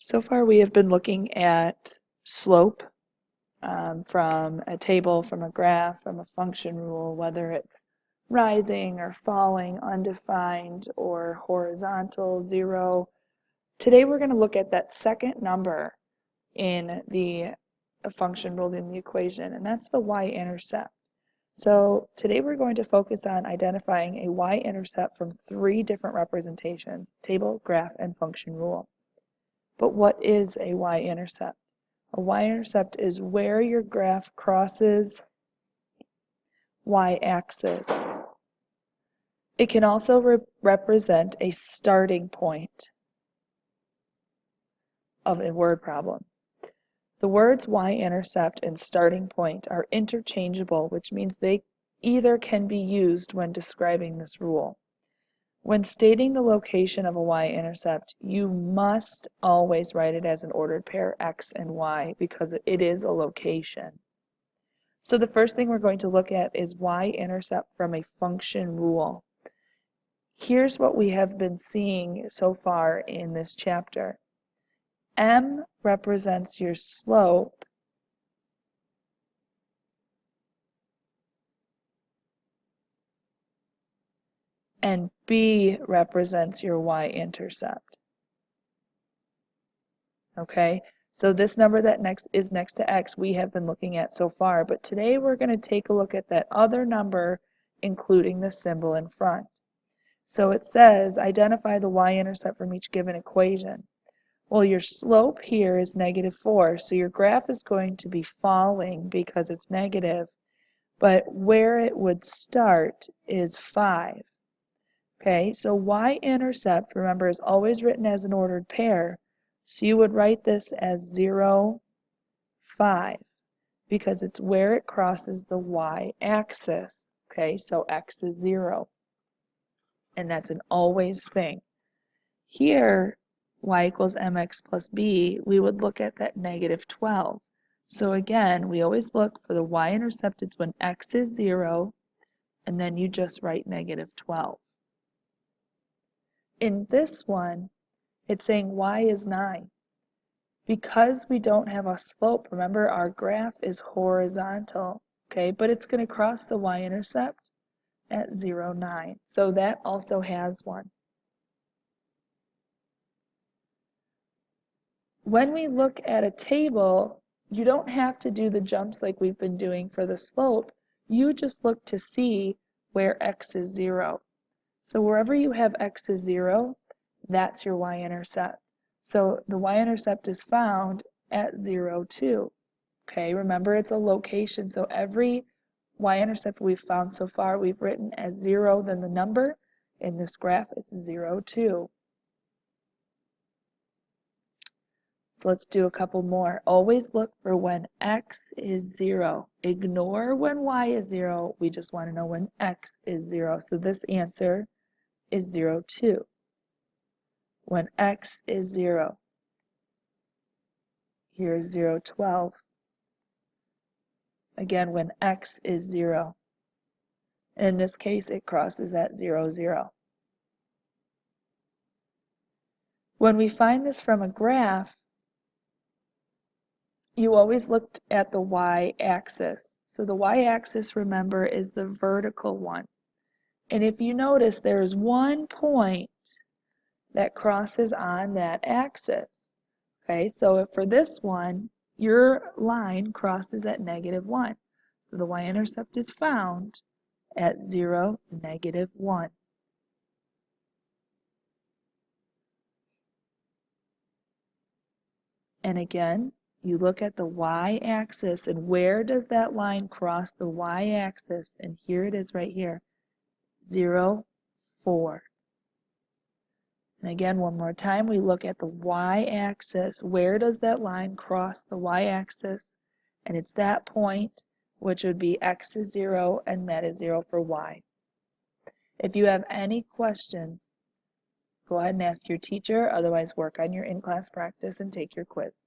So far we have been looking at slope from a table, from a graph, from a function rule, whether it's rising or falling, undefined, or horizontal, zero. Today we're going to look at that second number in the function rule in the equation, and that's the y-intercept. So today we're going to focus on identifying a y-intercept from three different representations: table, graph, and function rule. But what is a y-intercept? A y-intercept is where your graph crosses y-axis. It can also represent a starting point of a word problem. The words y-intercept and starting point are interchangeable, which means they either can be used when describing this rule. When stating the location of a y-intercept, you must always write it as an ordered pair x and y because it is a location. So the first thing we're going to look at is y-intercept from a function rule. Here's what we have been seeing so far in this chapter. M represents your slope, and B represents your y-intercept. Okay, so this number that is next to x we have been looking at so far, but today we're going to take a look at that other number including the symbol in front. So it says identify the y-intercept from each given equation. Well, your slope here is -4, so your graph is going to be falling because it's negative, but where it would start is 5. Okay, so y-intercept, remember, is always written as an ordered pair. So you would write this as 0, 5, because it's where it crosses the y-axis. Okay, so x is 0, and that's an always thing. Here, y equals mx plus b, we would look at that -12. So again, we always look for the y-intercept. It's when x is 0, and then you just write -12. In this one, it's saying y is 9. Because we don't have a slope, remember our graph is horizontal, okay, but it's going to cross the y-intercept at 0, 9. So that also has one. When we look at a table, you don't have to do the jumps like we've been doing for the slope. You just look to see where x is 0. So wherever you have x is 0, that's your y-intercept. So the y-intercept is found at 0, 2. Okay, remember it's a location, so every y-intercept we've found so far we've written as 0, then the number. In this graph it's 0, 2. So let's do a couple more. Always look for when x is 0. Ignore when y is 0. We just want to know when x is 0. So this answer is 0, 2. When x is 0. Here's 0, 12. Again, when x is 0. In this case, it crosses at 0, 0. When we find this from a graph, you always looked at the y-axis. So the y-axis, remember, is the vertical one. And if you notice, there's one point that crosses on that axis. Okay, so for this one, your line crosses at -1. So the y-intercept is found at 0, -1. And again, you look at the y-axis, and where does that line cross the y-axis? And here it is right here, 0, 4. And again, one more time, we look at the y-axis. Where does that line cross the y-axis? And it's that point, which would be x is 0, and that is 0 for y. If you have any questions, go ahead and ask your teacher. Otherwise, work on your in-class practice and take your quiz.